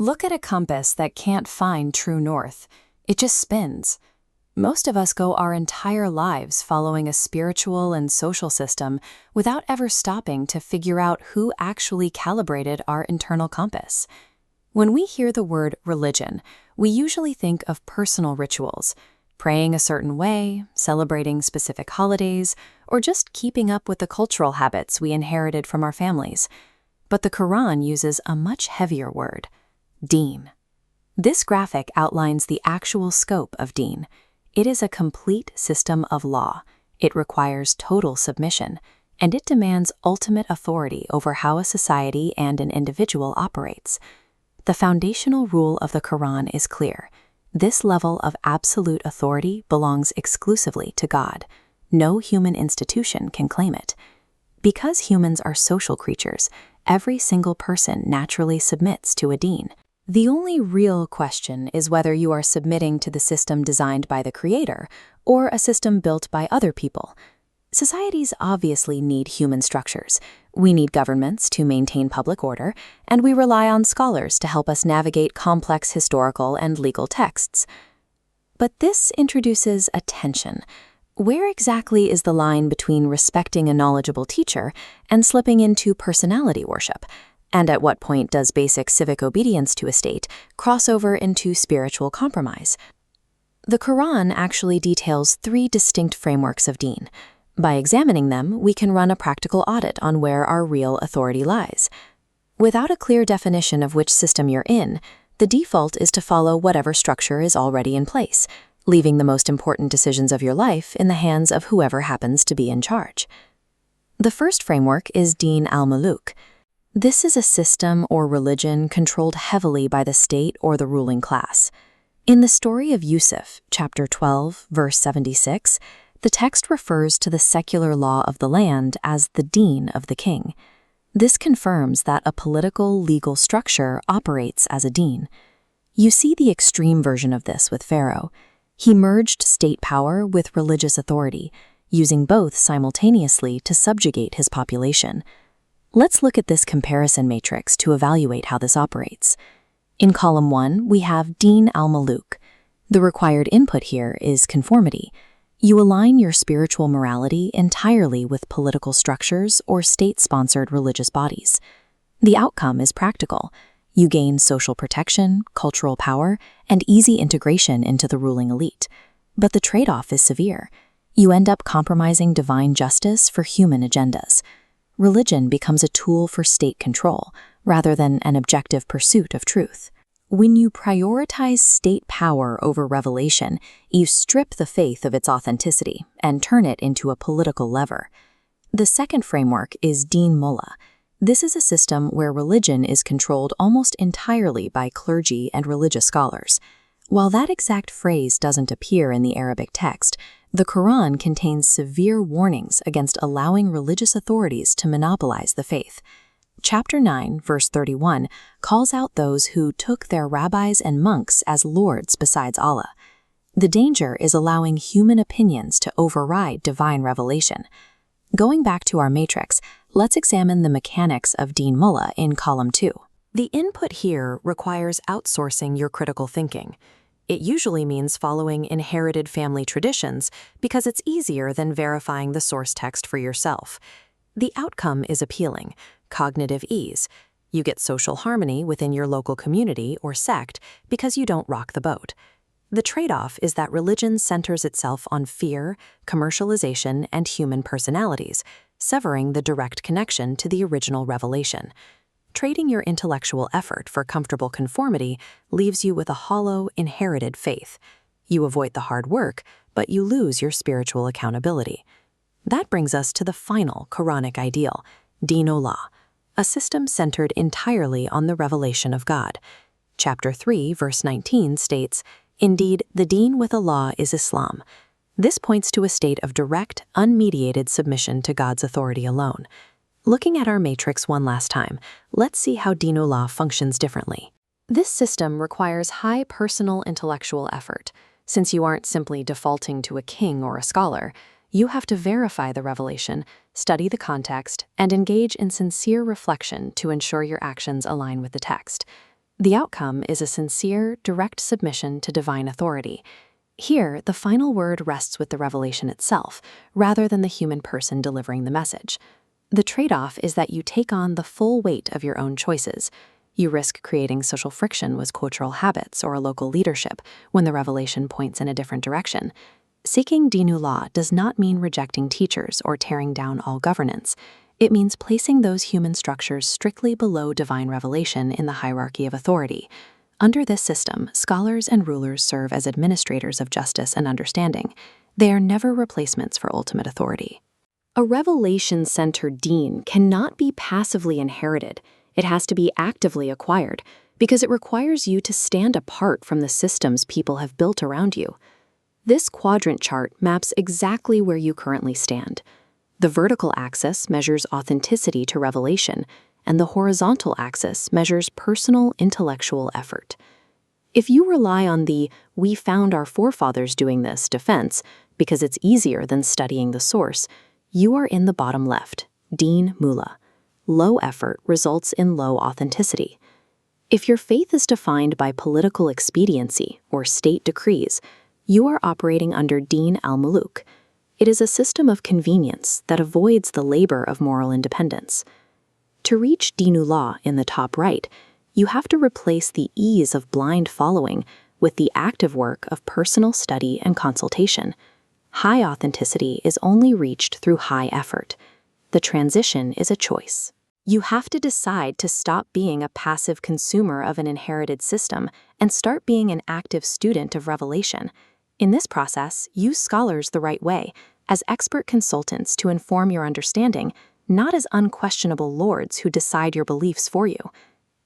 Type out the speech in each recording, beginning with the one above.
Look at a compass that can't find true north. It just spins. Most of us go our entire lives following a spiritual and social system without ever stopping to figure out who actually calibrated our internal compass. When we hear the word religion, we usually think of personal rituals, praying a certain way, celebrating specific holidays, or just keeping up with the cultural habits we inherited from our families. But the Qur'an uses a much heavier word, deen. This graphic outlines the actual scope of deen. It is a complete system of law. It requires total submission, and it demands ultimate authority over how a society and an individual operates. The foundational rule of the Qur'an is clear. This level of absolute authority belongs exclusively to God. No human institution can claim it. Because humans are social creatures, every single person naturally submits to a deen. The only real question is whether you are submitting to the system designed by the Creator or a system built by other people. Societies obviously need human structures. We need governments to maintain public order, and we rely on scholars to help us navigate complex historical and legal texts. But this introduces a tension. Where exactly is the line between respecting a knowledgeable teacher and slipping into personality worship? And at what point does basic civic obedience to a state cross over into spiritual compromise? The Qur'an actually details 3 distinct frameworks of deen. By examining them, we can run a practical audit on where our real authority lies. Without a clear definition of which system you're in, the default is to follow whatever structure is already in place, leaving the most important decisions of your life in the hands of whoever happens to be in charge. The first framework is Deen al-Muluk. This is a system or religion controlled heavily by the state or the ruling class. In the story of Yusuf, chapter 12, verse 76, the text refers to the secular law of the land as the deen of the king. This confirms that a political, legal structure operates as a deen. You see the extreme version of this with Pharaoh. He merged state power with religious authority, using both simultaneously to subjugate his population. Let's look at this comparison matrix to evaluate how this operates. In column 1, we have Deen al-Muluk. The required input here is conformity. You align your spiritual morality entirely with political structures or state-sponsored religious bodies. The outcome is practical. You gain social protection, cultural power, and easy integration into the ruling elite. But the trade-off is severe. You end up compromising divine justice for human agendas. Religion becomes a tool for state control, rather than an objective pursuit of truth. When you prioritize state power over revelation, you strip the faith of its authenticity and turn it into a political lever. The second framework is Deen Mullah. This is a system where religion is controlled almost entirely by clergy and religious scholars. While that exact phrase doesn't appear in the Arabic text, the Qur'an contains severe warnings against allowing religious authorities to monopolize the faith. Chapter 9, verse 31, calls out those who took their rabbis and monks as lords besides Allah. The danger is allowing human opinions to override divine revelation. Going back to our matrix, let's examine the mechanics of Deen Mullah in column 2. The input here requires outsourcing your critical thinking. It usually means following inherited family traditions because it's easier than verifying the source text for yourself. The outcome is appealing: cognitive ease. You get social harmony within your local community or sect because you don't rock the boat. The trade-off is that religion centers itself on fear, commercialization, and human personalities, severing the direct connection to the original revelation. Trading your intellectual effort for comfortable conformity leaves you with a hollow, inherited faith. You avoid the hard work, but you lose your spiritual accountability. That brings us to the final Quranic ideal, Deenullah, a system centered entirely on the revelation of God. Chapter 3, verse 19 states, "Indeed, the deen with Allah is Islam." This points to a state of direct, unmediated submission to God's authority alone. Looking at our matrix one last time, let's see how Deenullah functions differently. This system requires high personal intellectual effort. Since you aren't simply defaulting to a king or a scholar, you have to verify the revelation, study the context, and engage in sincere reflection to ensure your actions align with the text. The outcome is a sincere, direct submission to divine authority. Here, the final word rests with the revelation itself, rather than the human person delivering the message. The trade-off is that you take on the full weight of your own choices. You risk creating social friction with cultural habits or local leadership when the revelation points in a different direction. Seeking Deenullah does not mean rejecting teachers or tearing down all governance. It means placing those human structures strictly below divine revelation in the hierarchy of authority. Under this system, scholars and rulers serve as administrators of justice and understanding. They are never replacements for ultimate authority. A revelation-centered deen cannot be passively inherited. It has to be actively acquired, because it requires you to stand apart from the systems people have built around you. This quadrant chart maps exactly where you currently stand. The vertical axis measures authenticity to revelation, and the horizontal axis measures personal intellectual effort. If you rely on the "we found our forefathers doing this" defense because it's easier than studying the source, you are in the bottom left, Deen Mullah. Low effort results in low authenticity. If your faith is defined by political expediency or state decrees, you are operating under Deen al-Muluk. It is a system of convenience that avoids the labor of moral independence. To reach Deenullah in the top right, you have to replace the ease of blind following with the active work of personal study and consultation. High authenticity is only reached through high effort. The transition is a choice. You have to decide to stop being a passive consumer of an inherited system and start being an active student of revelation. In this process, use scholars the right way, as expert consultants to inform your understanding, not as unquestionable lords who decide your beliefs for you.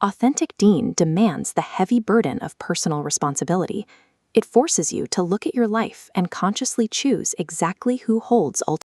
Authentic deen demands the heavy burden of personal responsibility. It forces you to look at your life and consciously choose exactly who holds ultimate